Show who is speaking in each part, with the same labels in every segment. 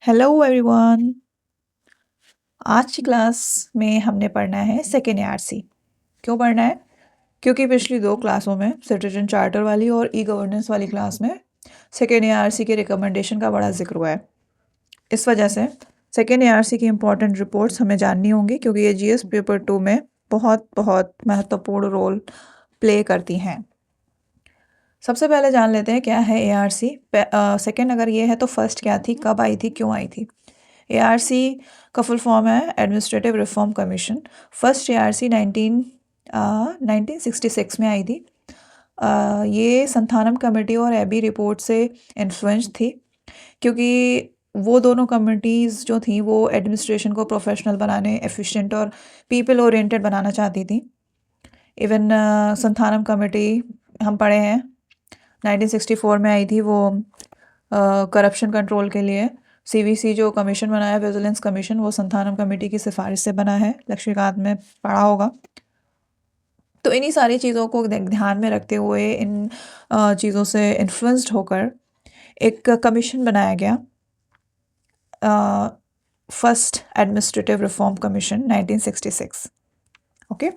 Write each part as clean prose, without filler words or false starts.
Speaker 1: Hello everyone. आज की class में हमने पढ़ना है सेकेंड एआरसी। क्यों पढ़ना है? क्योंकि पिछली दो क्लासों में सिटीजन चार्टर वाली और ई गवर्नेंस वाली क्लास में सेकेंड एआरसी के रिकमेंडेशन का बड़ा जिक्र हुआ है। इस वजह से सेकेंड एआरसी की इम्पोर्टेंट रिपोर्ट्स हमें जाननी होंगी, क्योंकि ये जीएस पेपर 2 में बहुत बहुत महत्वपूर्ण रोल प्ले करती हैं। सबसे पहले जान लेते हैं क्या है एआरसी। सेकेंड अगर ये है तो फर्स्ट क्या थी, कब आई थी, क्यों आई थी? एआरसी का फुल फॉर्म है administrative reform commission. First ARC 1966 में आई थी। ये संथानम कमेटी और एबी रिपोर्ट से इन्फ्लुएंस थी, क्योंकि वो दोनों कमिटीज़ जो थी वो एडमिनिस्ट्रेशन को प्रोफेशनल बनाने, एफिशिएंट और पीपल ओरिएंटेड बनाना चाहती थी। इवन संथानम कमेटी हम पढ़े हैं 1964 में आई थी, वो करप्शन कंट्रोल के लिए। सीवीसी जो कमीशन बनाया, विजिलेंस कमीशन, वो संथानम कमेटी की सिफारिश से बना है। लक्ष्मीकांत में पढ़ा होगा। तो इन्हीं सारी चीज़ों को ध्यान में रखते हुए, इन चीज़ों से इन्फ्लुएंस्ड होकर एक कमीशन बनाया गया, first administrative reform commission 1966। Okay,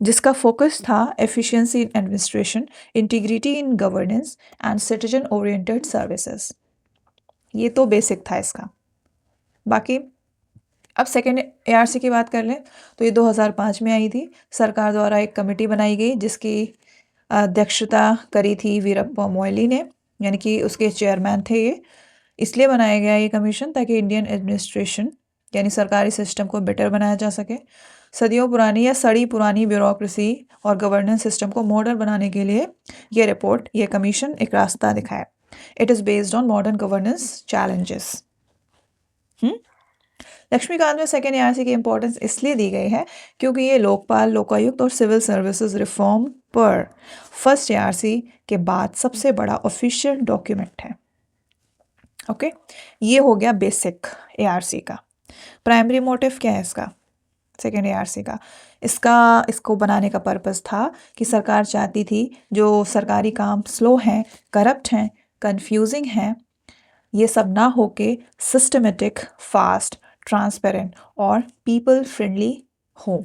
Speaker 1: जिसका फोकस था efficiency in administration, integrity in governance and citizen oriented services. ये तो बेसिक था इसका। बाकी अब सेकेंड एआरसी की बात कर लें तो ये 2005 में आई थी। सरकार द्वारा एक कमेटी बनाई गई जिसकी अध्यक्षता करी थी वीरप्पा मोइली ने, यानी कि उसके चेयरमैन थे ये। इसलिए बनाया गया ये कमीशन ताकि इंडियन एडमिनिस्ट्रेशन यानी सरकारी सिस्टम को बेटर बनाया जा सके। सदियों पुरानी या सड़ी पुरानी ब्यूरोक्रेसी और गवर्नेंस सिस्टम को मॉडर्न बनाने के लिए ये रिपोर्ट, ये कमीशन एक रास्ता दिखाए। It is based on modern governance challenges. Laxmikanth में सेकेंड एआरसी की इंपॉर्टेंस इसलिए दी गई है क्योंकि ये लोकपाल, लोकायुक्त और सिविल सर्विसेज रिफॉर्म पर फर्स्ट एआरसी के बाद सबसे बड़ा ऑफिशियल डॉक्यूमेंट है। ओके, ये हो गया बेसिक एआरसी का। प्राइमरी मोटिव क्या है इसका, सेकेंड एआरसी का? इसको बनाने का पर्पस था कि सरकार चाहती थी जो सरकारी काम स्लो हैं, करप्ट हैं, कंफ्यूजिंग हैं, ये सब ना होके सिस्टमेटिक, फास्ट, ट्रांसपेरेंट और पीपल फ्रेंडली हो।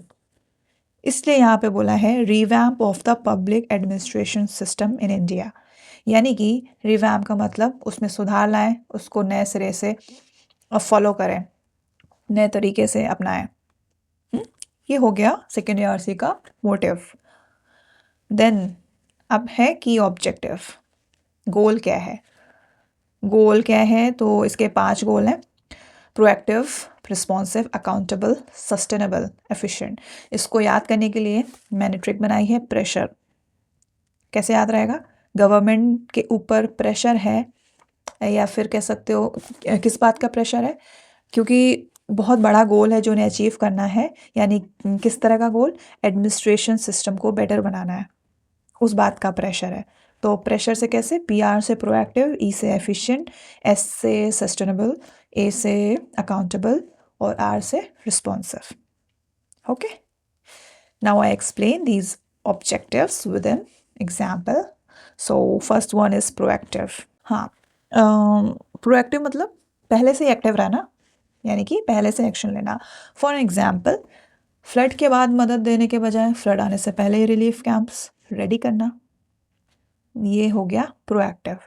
Speaker 1: इसलिए यहाँ पे बोला है revamp of the public administration system in India, यानी कि रिवैम्प का मतलब उसमें सुधार लाएं, उसको नए सिरे से फॉलो करें, नए तरीके से अपनाएं। ये हो गया सेकेंड एआरसी का मोटिव। देन अब है की ऑब्जेक्टिव, गोल क्या है? गोल क्या है तो इसके 5 गोल हैं। Proactive, responsive, accountable, sustainable, efficient. इसको याद करने के लिए मैंने ट्रिक बनाई है, प्रेशर। कैसे याद रहेगा? गवर्नमेंट के ऊपर प्रेशर है, या फिर कह सकते हो किस बात का प्रेशर है? क्योंकि बहुत बड़ा गोल है जो उन्हें अचीव करना है, यानी किस तरह का गोल? एडमिनिस्ट्रेशन सिस्टम को बेटर बनाना है, उस बात का प्रेशर है। तो प्रेशर से कैसे? पीआर से प्रोएक्टिव, ई से एफिशिएंट, एस से सस्टेनेबल, ए से अकाउंटेबल और आर से responsive. Okay, now I explain these objectives with an example. So first one is proactive. हाँ, प्रोएक्टिव मतलब पहले से एक्टिव रहना, यानी कि पहले से एक्शन लेना। फॉर एग्जाम्पल, फ्लड के बाद मदद देने के बजाय फ्लड आने से पहले ही रिलीफ कैंप्स रेडी करना, ये हो गया प्रोएक्टिव।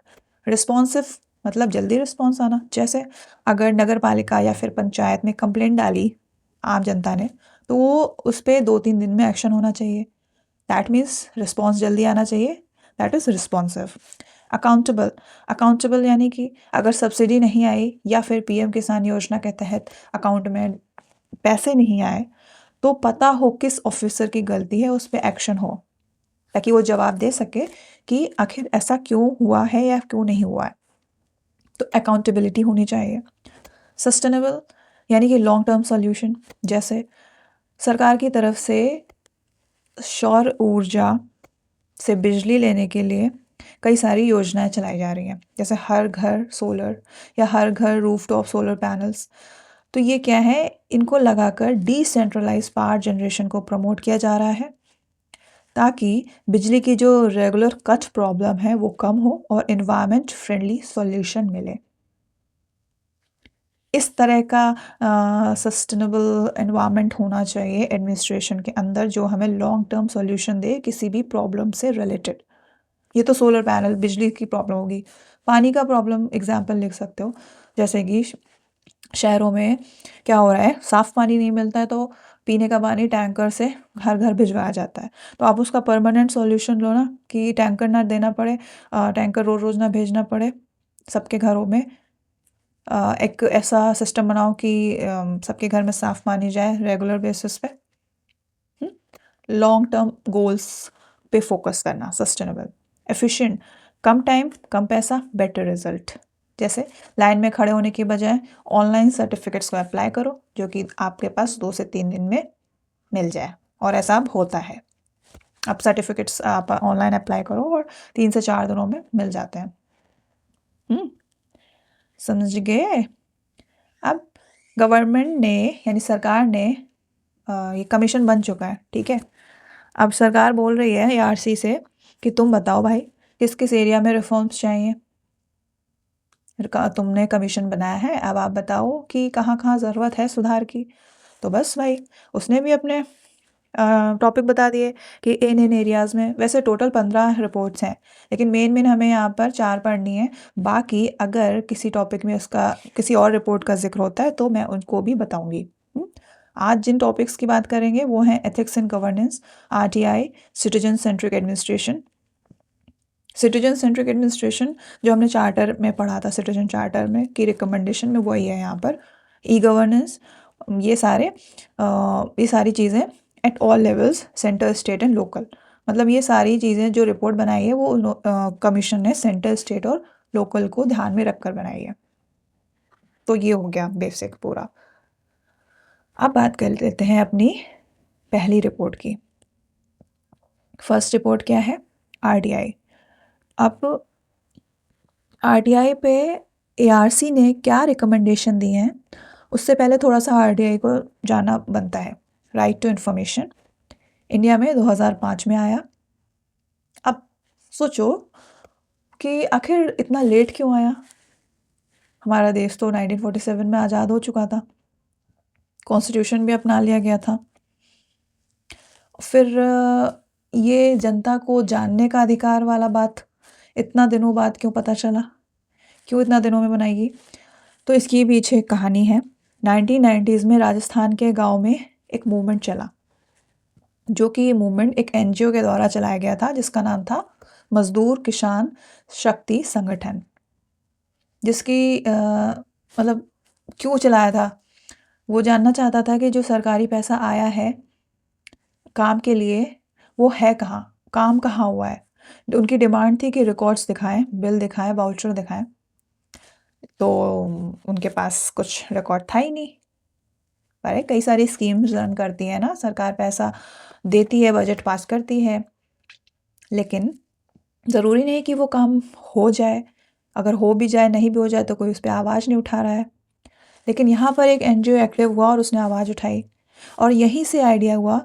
Speaker 1: रिस्पॉन्सिव मतलब जल्दी रिस्पॉन्स आना, जैसे अगर नगर पालिका या फिर पंचायत में कंप्लेंट डाली आम जनता ने, तो वो उस पर 2-3 दिन में एक्शन होना चाहिए। दैट मीन्स रिस्पॉन्स जल्दी आना चाहिए, that is responsive. Accountable, accountable यानी कि अगर सब्सिडी नहीं आई या फिर पीएम किसान योजना के तहत अकाउंट में पैसे नहीं आए, तो पता हो किस ऑफिसर की गलती है, उस पर एक्शन हो, ताकि वो जवाब दे सके कि आखिर ऐसा क्यों हुआ है या क्यों नहीं हुआ है। तो अकाउंटेबिलिटी होनी चाहिए। सस्टेनेबल यानी कि लॉन्ग टर्म सॉल्यूशन, जैसे सरकार की तरफ से सौर ऊर्जा से बिजली लेने के लिए कई सारी योजनाएं चलाई जा रही हैं, जैसे हर घर सोलर या हर घर रूफटॉप सोलर पैनल्स। तो ये क्या है, इनको लगाकर डिसेंट्रलाइज पावर जनरेशन को प्रमोट किया जा रहा है, ताकि बिजली की जो रेगुलर कट प्रॉब्लम है वो कम हो और इन्वायरमेंट फ्रेंडली सॉल्यूशन मिले। इस तरह का सस्टेनेबल एनवायरनमेंट होना चाहिए एडमिनिस्ट्रेशन के अंदर, जो हमें लॉन्ग टर्म सॉल्यूशन दे किसी भी प्रॉब्लम से रिलेटेड। ये तो सोलर पैनल, बिजली की प्रॉब्लम होगी। पानी का प्रॉब्लम एग्जाम्पल लिख सकते हो, जैसे कि शहरों में क्या हो रहा है, साफ़ पानी नहीं मिलता है तो पीने का पानी टैंकर से घर घर भिजवाया जाता है। तो आप उसका परमानेंट सॉल्यूशन लो ना, कि टैंकर ना देना पड़े, टैंकर रोज़ रोज़ ना भेजना पड़े सबके घरों में। एक ऐसा सिस्टम बनाओ कि सबके घर में साफ़ पानी जाए रेगुलर बेसिस पे। लॉन्ग टर्म गोल्स पे फोकस करना, सस्टेनेबल, एफिशिएंट, कम टाइम कम पैसा बेटर रिजल्ट। जैसे लाइन में खड़े होने की बजाय ऑनलाइन सर्टिफिकेट्स को अप्लाई करो, जो कि आपके पास 2 से 3 दिन में मिल जाए, और ऐसा अब होता है। अब सर्टिफिकेट्स आप ऑनलाइन अप्लाई करो और 3 से 4 दिनों में मिल जाते हैं। समझ गए? अब गवर्नमेंट ने, यानी सरकार ने, ये कमीशन बन चुका है, ठीक है। अब सरकार बोल रही है ARC से कि तुम बताओ भाई, किस किस एरिया में रिफॉर्म्स चाहिए। तुमने कमीशन बनाया है, अब आप बताओ कि कहाँ कहाँ ज़रूरत है सुधार की। तो बस भाई, उसने भी अपने टॉपिक बता दिए कि इन इन एरियाज़ में। वैसे टोटल 15 रिपोर्ट्स हैं, लेकिन मेन मेन हमें यहाँ पर 4 पढ़नी है। बाकी अगर किसी टॉपिक में उसका किसी और रिपोर्ट का जिक्र होता है तो मैं उनको भी बताऊँगी। आज जिन टॉपिक्स की बात करेंगे वो हैं ethics and governance, RTI, citizen centric administration. Citizen centric administration जो हमने चार्टर में पढ़ा था, सिटीजन चार्टर में की रिकमेंडेशन में वही है यहाँ पर। ई गवर्नेंस, ये सारी चीज़ें at all levels, centre state and local. मतलब ये सारी चीज़ें जो रिपोर्ट बनाई है वो कमीशन ने सेंटर स्टेट और लोकल को ध्यान में रखकर बनाई है। तो ये हो गया बेसिक पूरा। अब बात कर लेते हैं अपनी पहली रिपोर्ट की। फर्स्ट रिपोर्ट क्या है? RTI। अब RTI पे ARC ने क्या रिकमेंडेशन दी हैं, उससे पहले थोड़ा सा RTI को जानना बनता है। राइट टू इन्फॉर्मेशन इंडिया में 2005 में आया। अब सोचो कि आखिर इतना लेट क्यों आया। हमारा देश तो 1947 में आज़ाद हो चुका था, कॉन्स्टिट्यूशन भी अपना लिया गया था। फिर ये जनता को जानने का अधिकार वाला बात इतना दिनों बाद क्यों पता चला, क्यों इतना दिनों में बनाई? तो इसकी पीछे एक कहानी है। 1990s में राजस्थान के गांव में एक मूवमेंट चला, जो कि ये मूवमेंट एक NGO के द्वारा चलाया गया था, जिसका नाम था मजदूर किसान शक्ति संगठन। जिसकी मतलब क्यों चलाया था, वो जानना चाहता था कि जो सरकारी पैसा आया है काम के लिए वो है कहाँ, काम कहाँ हुआ है। उनकी डिमांड थी कि रिकॉर्ड्स दिखाएं, बिल दिखाएं, वाउचर दिखाएं। तो उनके पास कुछ रिकॉर्ड था ही नहीं। पर कई सारी स्कीम्स रन करती है ना सरकार, पैसा देती है, बजट पास करती है, लेकिन ज़रूरी नहीं कि वो काम हो जाए। अगर हो भी जाए, नहीं भी हो जाए, तो कोई उस पर आवाज़ नहीं उठा रहा है। लेकिन यहाँ पर एक NGO एक्टिव हुआ और उसने आवाज़ उठाई, और यहीं से आइडिया हुआ।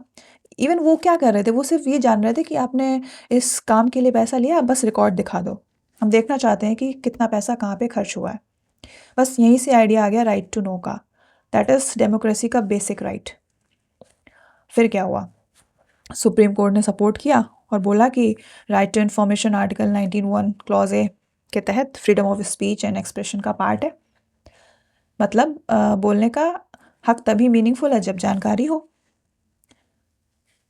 Speaker 1: इवन वो क्या कर रहे थे, वो सिर्फ ये जान रहे थे कि आपने इस काम के लिए पैसा लिया, आप बस रिकॉर्ड दिखा दो, हम देखना चाहते हैं कि कितना पैसा कहाँ पे खर्च हुआ है। बस यहीं से आइडिया आ गया राइट टू नो का, दैट इज़ डेमोक्रेसी का बेसिक राइट। फिर क्या हुआ, सुप्रीम कोर्ट ने सपोर्ट किया और बोला कि right to information article 19(1) clause A के तहत freedom of speech and expression का पार्ट है। मतलब बोलने का हक तभी मीनिंगफुल है जब जानकारी हो।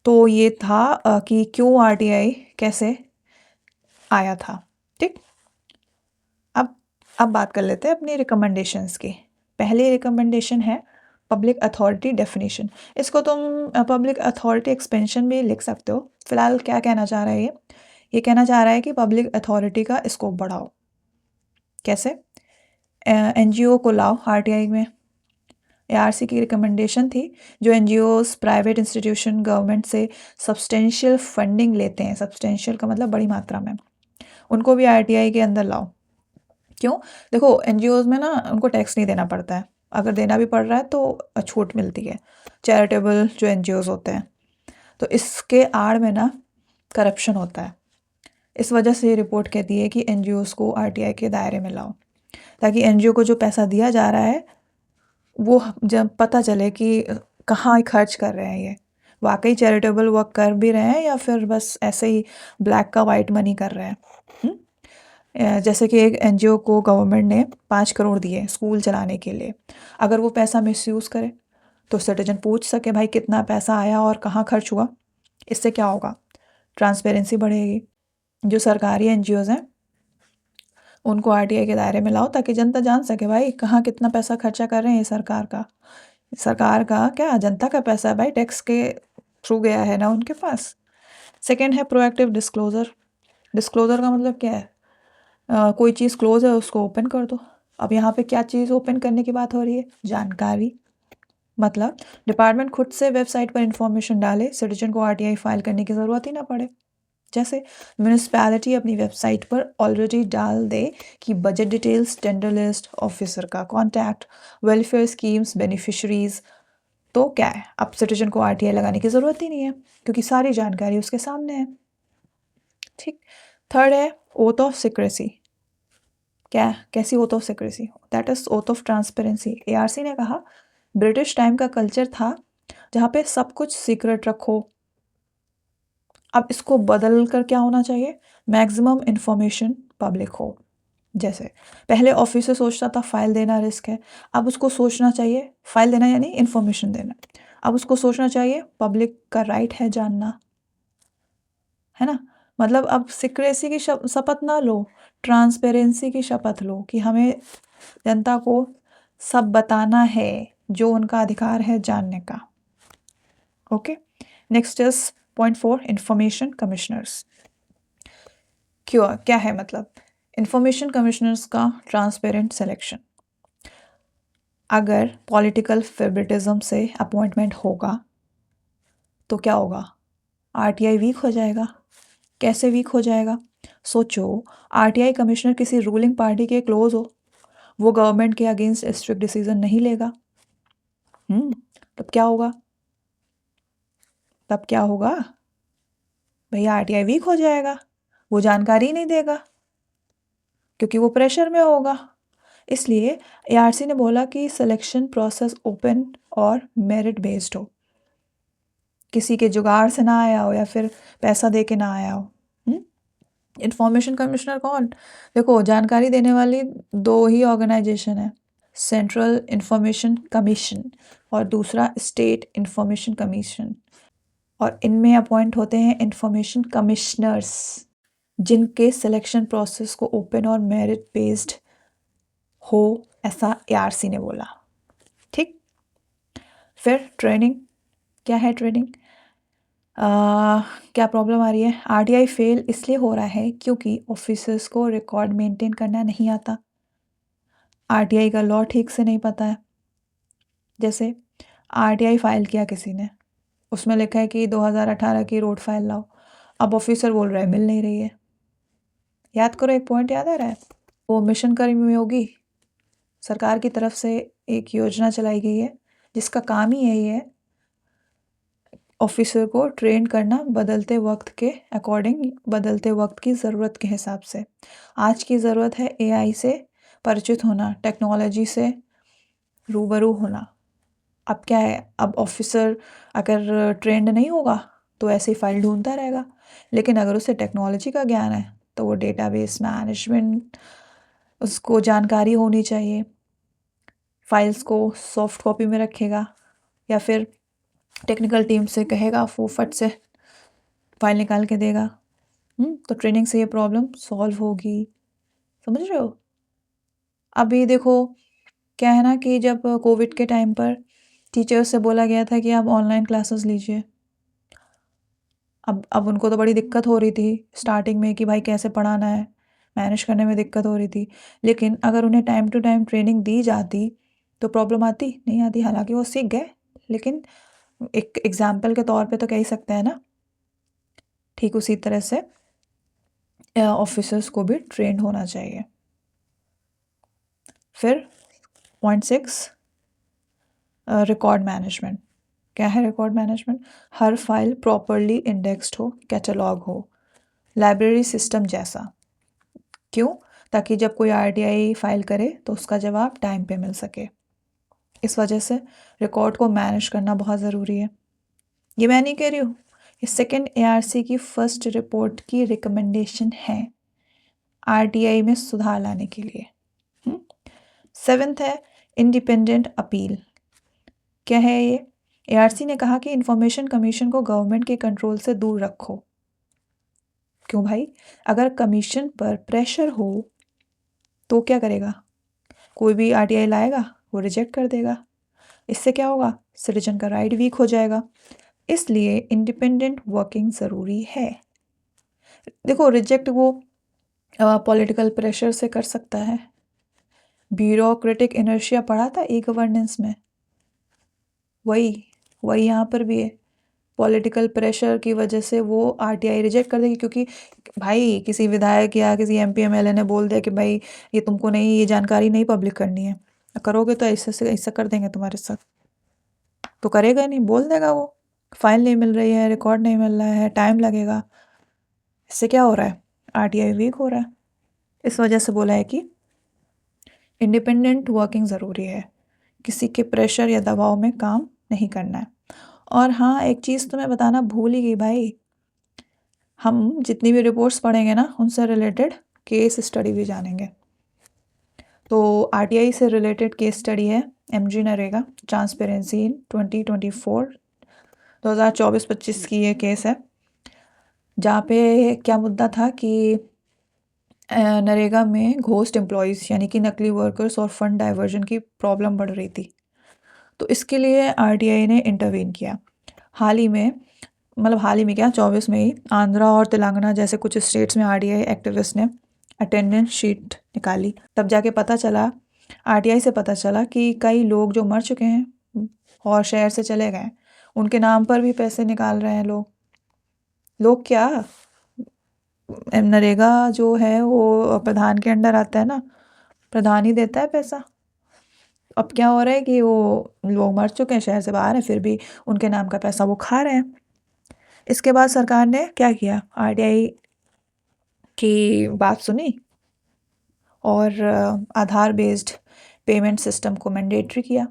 Speaker 1: तो ये था कि क्यों RTI कैसे आया था। ठीक, अब बात कर लेते हैं अपनी रिकमेंडेशंस की। पहली रिकमेंडेशन है पब्लिक अथॉरिटी डेफिनेशन। इसको तुम पब्लिक अथॉरिटी एक्सपेंशन भी लिख सकते हो। फिलहाल क्या कहना चाह रहा है ये कहना चाह रहा है कि पब्लिक अथॉरिटी का स्कोप बढ़ाओ। कैसे? NGO को लाओ RTI में। ARC की रिकमेंडेशन थी, जो NGOs, प्राइवेट इंस्टीट्यूशन गवर्नमेंट से सब्सटेंशियल फंडिंग लेते हैं, सब्सटेंशियल का मतलब बड़ी मात्रा में, उनको भी RTI के अंदर लाओ। क्यों? देखो NGOs में ना उनको टैक्स नहीं देना पड़ता है, अगर देना भी पड़ रहा है तो छूट मिलती है, चैरिटेबल जो NGOs होते हैं। तो इसके आड़ में ना करप्शन होता है। इस वजह से ये रिपोर्ट कहती है कि NGOs को RTI के दायरे में लाओ, ताकि NGO को जो पैसा दिया जा रहा है वो जब पता चले कि कहाँ खर्च कर रहे हैं, ये वाकई चैरिटेबल वर्क कर भी रहे हैं या फिर बस ऐसे ही ब्लैक का वाइट मनी कर रहे हैं। जैसे कि एक एनजीओ को गवर्नमेंट ने 5 करोड़ दिए स्कूल चलाने के लिए, अगर वो पैसा मिसयूज़ करे तो सिटीजन पूछ सके भाई कितना पैसा आया और कहाँ खर्च हुआ। इससे क्या होगा, ट्रांसपेरेंसी बढ़ेगी। जो सरकारी एनजीओज हैं उनको आरटीआई के दायरे में लाओ ताकि जनता जान सके भाई कहाँ कितना पैसा खर्चा कर रहे हैं। ये सरकार का क्या, जनता का पैसा है भाई, टैक्स के थ्रू गया है ना उनके पास। सेकेंड है प्रोएक्टिव डिस्क्लोजर। डिस्क्लोजर का मतलब क्या है, कोई चीज़ क्लोज है उसको ओपन कर दो। अब यहाँ पे क्या चीज़ ओपन करने की बात हो रही है, जानकारी। मतलब डिपार्टमेंट खुद से वेबसाइट पर इंफॉर्मेशन डाले, सिटीजन को आरटीआई फाइल करने की ज़रूरत ही ना पड़े। जैसे म्यूनिसपैलिटी अपनी वेबसाइट पर ऑलरेडी डाल दे कि budget details, tender list, officer का कॉन्टैक्ट, वेलफेयर स्कीम्स, बेनिफिशरीज। तो क्या है, अब सिटीजन को आरटीआई लगाने की ज़रूरत ही नहीं है क्योंकि सारी जानकारी उसके सामने है। ठीक। थर्ड है ओथ ऑफ सीक्रेसी। क्या, कैसी oath of secrecy, that is oath of transparency. ARC ने कहा ब्रिटिश टाइम का कल्चर था जहाँ पे सब कुछ सीक्रेट रखो। अब इसको बदल कर क्या होना चाहिए, मैक्सिमम इंफॉर्मेशन पब्लिक हो। जैसे पहले ऑफिस से सोचता था फाइल देना रिस्क है, अब उसको सोचना चाहिए, फाइल देना यानी इंफॉर्मेशन देना, अब उसको सोचना चाहिए पब्लिक का राइट है जानना, है ना। मतलब अब सिक्रेसी की शपथ ना लो, ट्रांसपेरेंसी की शपथ लो कि हमें जनता को सब बताना है जो उनका अधिकार है जानने का। Okay. Next is point 4, information commissioners. क्यों, क्या है मतलब इंफॉर्मेशन कमिश्नर्स का ट्रांसपेरेंट सिलेक्शन। अगर पॉलिटिकल फेवरेटिज्म से अपॉइंटमेंट होगा तो क्या होगा, आरटीआई वीक हो जाएगा। कैसे वीक हो जाएगा, सोचो, आरटीआई कमिश्नर किसी रूलिंग पार्टी के क्लोज हो, वो गवर्नमेंट के अगेंस्ट स्ट्रिक्ट डिसीजन नहीं लेगा। तब क्या होगा, भैया आरटीआई वीक हो जाएगा, वो जानकारी नहीं देगा क्योंकि वो प्रेशर में होगा। इसलिए एआरसी ने बोला कि सिलेक्शन प्रोसेस ओपन और मेरिट बेस्ड हो, किसी के जुगाड़ से ना आया हो या फिर पैसा दे के ना आया हो। इंफॉर्मेशन कमिश्नर कौन, देखो जानकारी देने वाली दो ही ऑर्गेनाइजेशन है, सेंट्रल इंफॉर्मेशन कमीशन और दूसरा स्टेट इंफॉर्मेशन कमीशन, और इनमें अपॉइंट होते हैं इंफॉर्मेशन कमिश्नर्स जिनके सिलेक्शन प्रोसेस को ओपन और मेरिट बेस्ड हो, ऐसा एआरसी ने बोला। ठीक। फिर ट्रेनिंग, क्या है ट्रेनिंग, क्या प्रॉब्लम आ रही है, आरटीआई फेल इसलिए हो रहा है क्योंकि ऑफिसर्स को रिकॉर्ड मेंटेन करना नहीं आता, आरटीआई का लॉ ठीक से नहीं पता है। जैसे आरटीआई फाइल किया किसी ने, उसमें लिखा है कि 2018 की रोड फाइल लाओ, अब ऑफिसर बोल रहा है मिल नहीं रही है। याद करो, एक पॉइंट याद आ रहा है, वो मिशन कर्मयोगी सरकार की तरफ से एक योजना चलाई गई है जिसका काम ही यही है ऑफिसर को ट्रेन करना बदलते वक्त के अकॉर्डिंग, बदलते वक्त की ज़रूरत के हिसाब से। आज की ज़रूरत है एआई से परिचित होना, टेक्नोलॉजी से रूबरू होना। अब क्या है, अब ऑफिसर अगर ट्रेंड नहीं होगा तो ऐसे ही फाइल ढूंढता रहेगा, लेकिन अगर उसे टेक्नोलॉजी का ज्ञान है तो वो डेटाबेस मैनेजमेंट, उसको जानकारी होनी चाहिए, फाइल्स को सॉफ्ट कॉपी में रखेगा या फिर टेक्निकल टीम से कहेगा वो फट से फाइल निकाल के देगा। तो ट्रेनिंग से ये प्रॉब्लम सॉल्व होगी, समझ रहे हो। अभी देखो क्या है ना कि जब कोविड के टाइम पर टीचर्स से बोला गया था कि आप ऑनलाइन क्लासेस लीजिए, अब उनको तो बड़ी दिक्कत हो रही थी स्टार्टिंग में कि भाई कैसे पढ़ाना है, मैनेज करने में दिक्कत हो रही थी। लेकिन अगर उन्हें टाइम टू टाइम ट्रेनिंग दी जाती तो प्रॉब्लम आती नहीं आती, हालांकि वो सीख गए, लेकिन एक एग्जाम्पल के तौर पे तो कह ही सकते हैं ना। ठीक उसी तरह से ऑफिसर्स को भी ट्रेंड होना चाहिए। फिर पॉइंट 6, रिकॉर्ड मैनेजमेंट। क्या है रिकॉर्ड मैनेजमेंट, हर फाइल प्रॉपरली इंडेक्स्ड हो, कैटलॉग हो, लाइब्रेरी सिस्टम जैसा। क्यों, ताकि जब कोई आरटीआई फाइल करे तो उसका जवाब टाइम पे मिल सके। इस वजह से रिकॉर्ड को मैनेज करना बहुत ज़रूरी है। ये मैं नहीं कह रही हूँ, ये सेकेंड एआरसी की फर्स्ट रिपोर्ट की रिकमेंडेशन है आरटीआई में सुधार लाने के लिए। 7th है इंडिपेंडेंट अपील। क्या है ये? एआरसी ने कहा कि इंफॉर्मेशन कमीशन को गवर्नमेंट के कंट्रोल से दूर रखो। क्यों भाई? अगर कमीशन पर प्रेशर हो तो क्या करेगा? कोई भी आरटीआई लाएगा वो रिजेक्ट कर देगा। इससे क्या होगा? सिटीजन का राइट वीक हो जाएगा। इसलिए इंडिपेंडेंट वर्किंग ज़रूरी है। देखो, रिजेक्ट वो पॉलिटिकल प्रेशर से कर सकता है। ब्यूरोक्रेटिक इनर्शिया पढ़ा था ई गवर्नेंस में, वही वही यहाँ पर भी है। पॉलिटिकल प्रेशर की वजह से वो आरटीआई रिजेक्ट कर देगी, क्योंकि भाई किसी विधायक या किसी एमपी एमएलए ने बोल दिया कि भाई ये तुमको नहीं, ये जानकारी नहीं पब्लिक करनी है, करोगे तो ऐसे से ऐसा कर देंगे तुम्हारे साथ। तो करेगा नहीं, बोल देगा वो, फाइल नहीं मिल रही है, रिकॉर्ड नहीं मिल रहा है, टाइम लगेगा। इससे क्या हो रहा है? आरटीआई वीक हो रहा है। इस वजह से बोला है कि इंडिपेंडेंट वर्किंग ज़रूरी है, किसी के प्रेशर या दबाव में काम नहीं करना है। और हाँ, एक चीज़ तो मैं बताना भूल ही गई भाई, हम जितनी भी रिपोर्ट्स पढ़ेंगे ना उनसे रिलेटेड केस स्टडी भी जानेंगे। तो आरटीआई से रिलेटेड केस स्टडी है एमजी नरेगा ट्रांसपेरेंसी इन 2024 2024-25 की ये केस है, जहाँ पे क्या मुद्दा था कि नरेगा में घोस्ट एम्प्लॉयज़ यानी कि नकली वर्कर्स और फंड डाइवर्जन की प्रॉब्लम बढ़ रही थी। तो इसके लिए आरटीआई ने इंटरवीन किया। हाल ही में, मतलब हाल ही में क्या, 24 में ही आंध्रा और तेलंगाना जैसे कुछ स्टेट्स में आरटीआई एक्टिविस्ट ने अटेंडेंस शीट निकाली। तब जाके पता चला, आरटीआई से पता चला कि कई लोग जो मर चुके हैं और शहर से चले गए, उनके नाम पर भी पैसे निकाल रहे हैं लोग क्या, नरेगा जो है वो प्रधान के अंडर आता है ना, प्रधान ही देता है पैसा। अब क्या हो रहा है कि वो लोग मर चुके हैं, शहर से बाहर हैं, फिर भी उनके नाम का पैसा वो खा रहे हैं। इसके बाद सरकार ने क्या किया, आरटीआई की बात सुनी और आधार बेस्ड पेमेंट सिस्टम को मैंडेटरी किया।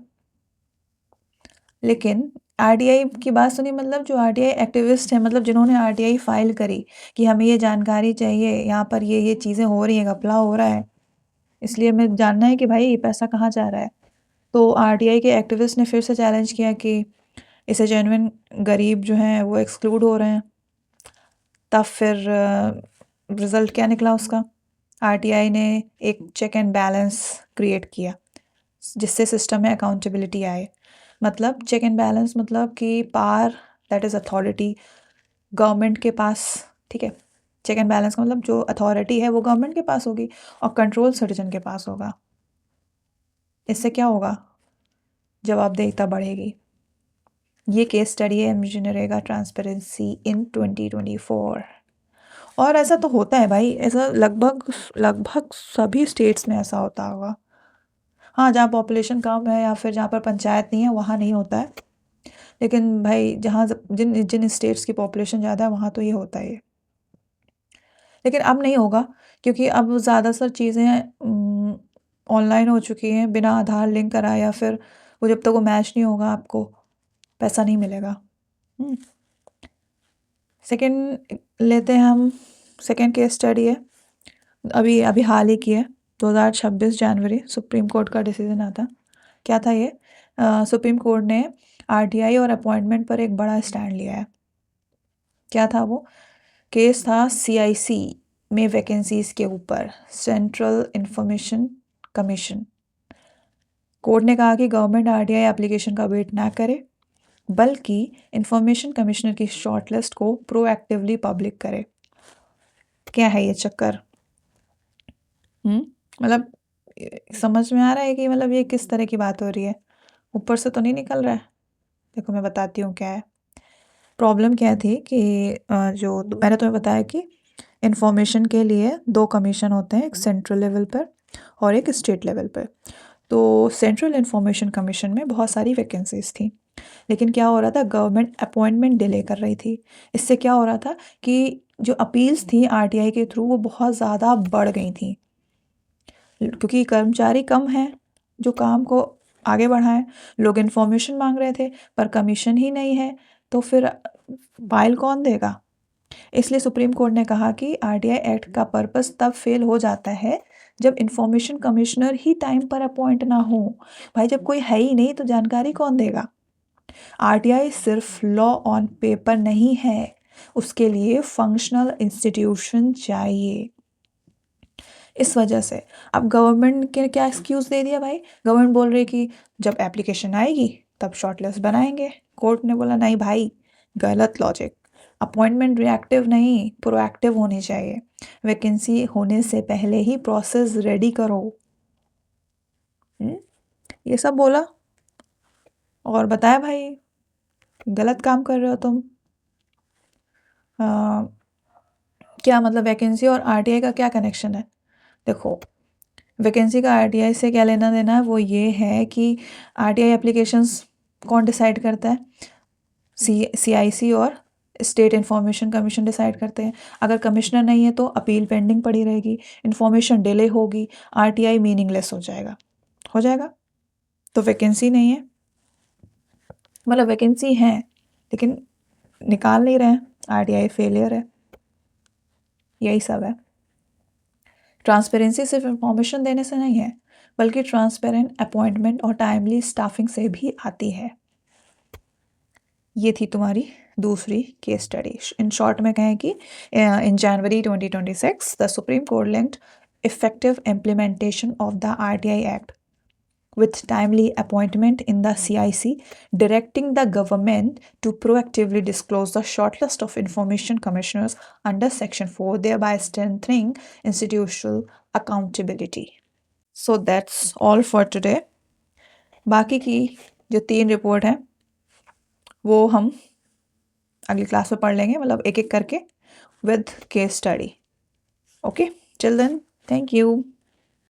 Speaker 1: लेकिन आरटीआई की बात सुनी मतलब जो आरटीआई एक्टिविस्ट हैं, मतलब जिन्होंने आरटीआई फाइल करी कि हमें ये जानकारी चाहिए, यहाँ पर ये चीज़ें हो रही हैं, घपला हो रहा है, इसलिए हमें जानना है कि भाई ये पैसा कहाँ जा रहा है। तो आरटीआई के एक्टिविस्ट ने फिर से चैलेंज किया कि इसे जेन्युइन गरीब जो हैं वो एक्सक्लूड हो रहे हैं। तब फिर रिज़ल्ट क्या निकला उसका, आरटीआई ने एक चेक एंड बैलेंस क्रिएट किया जिससे सिस्टम में अकाउंटेबिलिटी आए। मतलब चेक एंड बैलेंस मतलब कि power, that is authority, government के पास, ठीक है। चेक एंड बैलेंस का मतलब जो अथॉरिटी है वो गवर्नमेंट के पास होगी और कंट्रोल सिटीजन के पास होगा। इससे क्या होगा, जवाबदेहिता बढ़ेगी। ये केस स्टडी है एमजी नरेगा ट्रांसपेरेंसी इन 2024। और ऐसा तो होता है भाई, ऐसा लगभग लगभग सभी स्टेट्स में ऐसा होता होगा। हाँ, जहाँ पॉपुलेशन कम है या फिर जहाँ पर पंचायत नहीं है वहाँ नहीं होता है, लेकिन भाई जहाँ जिन जिन स्टेट्स की पॉपुलेशन ज़्यादा है वहाँ तो ये होता है। लेकिन अब नहीं होगा, क्योंकि अब ज़्यादातर चीज़ें ऑनलाइन हो चुकी हैं, बिना आधार लिंक कराए या फिर वो जब तक वो मैच नहीं होगा आपको पैसा नहीं मिलेगा। सेकंड लेते हैं हम, सेकंड केस स्टडी है, अभी अभी हाल ही की है, 2026 जनवरी सुप्रीम कोर्ट का डिसीजन आता। क्या था ये, सुप्रीम कोर्ट ने आरटीआई और अपॉइंटमेंट पर एक बड़ा स्टैंड लिया है। क्या था वो केस, था सीआईसी में वैकेंसीज के ऊपर, सेंट्रल इंफॉर्मेशन कमीशन। कोर्ट ने कहा कि गवर्नमेंट आरटीआई एप्लीकेशन का वेट ना करे, बल्कि इंफॉर्मेशन कमिश्नर की शॉर्टलिस्ट को प्रोएक्टिवली पब्लिक करे। क्या है ये चक्कर? मतलब समझ में आ रहा है कि मतलब ये किस तरह की बात हो रही है, ऊपर से तो नहीं निकल रहा है। देखो मैं बताती हूँ क्या है प्रॉब्लम। क्या थी कि जो मैंने तुम्हें बताया कि इंफॉर्मेशन के लिए 2 कमीशन होते हैं, एक सेंट्रल लेवल पर और एक स्टेट लेवल पर। तो सेंट्रल इंफॉर्मेशन कमीशन में बहुत सारी वैकेंसीज थी, लेकिन क्या हो रहा था, गवर्नमेंट अपॉइंटमेंट डिले कर रही थी। इससे क्या हो रहा था कि जो अपील्स थी आरटीआई के थ्रू वो बहुत ज़्यादा बढ़ गई थी, क्योंकि कर्मचारी कम हैं जो काम को आगे बढ़ाएं। लोग इन्फॉर्मेशन मांग रहे थे पर कमीशन ही नहीं है, तो फिर फाइल कौन देगा? इसलिए सुप्रीम कोर्ट ने कहा कि आरटीआई एक्ट का पर्पस तब फेल हो जाता है जब इंफॉर्मेशन कमिश्नर ही टाइम पर अपॉइंट ना हो। भाई जब कोई है ही नहीं तो जानकारी कौन देगा? आरटीआई सिर्फ लॉ ऑन पेपर नहीं है, उसके लिए फंक्शनल इंस्टीट्यूशन चाहिए। इस वजह से अब गवर्नमेंट के क्या एक्सक्यूज़ दे दिया भाई? गवर्नमेंट बोल रही कि जब एप्लीकेशन आएगी तब शॉर्टलिस्ट बनाएंगे। कोर्ट ने बोला नहीं भाई, गलत लॉजिक। अपॉइंटमेंट रिएक्टिव नहीं, प्रोएक्टिव होनी चाहिए। वैकेंसी होने से पहले ही प्रोसेस रेडी करो। ये सब बोला और बताया भाई गलत काम कर रहे हो तुम। क्या मतलब वैकेंसी और आरटीआई का क्या कनेक्शन है? देखो, वैकेंसी का आरटीआई से क्या लेना देना है, वो ये है कि आरटीआई एप्लीकेशंस कौन डिसाइड करता है? सीआईसी और स्टेट इन्फॉर्मेशन कमीशन डिसाइड करते हैं। अगर कमिश्नर नहीं है तो अपील पेंडिंग पड़ी रहेगी, इन्फॉर्मेशन डिले होगी, आरटीआई मीनिंगलेस हो जाएगा। तो वैकेंसी नहीं है, मतलब वैकेंसी है लेकिन निकाल नहीं रहे हैं, आरटीआई फेलियर है। यही सब है। ट्रांसपेरेंसी सिर्फ इंफॉर्मेशन देने से नहीं है, बल्कि ट्रांसपेरेंट अपॉइंटमेंट और टाइमली स्टाफिंग से भी आती है। ये थी तुम्हारी दूसरी केस स्टडी। इन शॉर्ट में कहें कि इन जनवरी 2026 the supreme court linked effective implementation of the RTI Act with timely appointment in the CIC, directing the government to proactively disclose the shortlist of information commissioners under Section 4, thereby strengthening institutional accountability. So that's all for today. बाकी की जो 3 report हैं वो हम अगली class में पढ़ लेंगे, मतलब एक एक करके with case study. Okay, till then, thank you.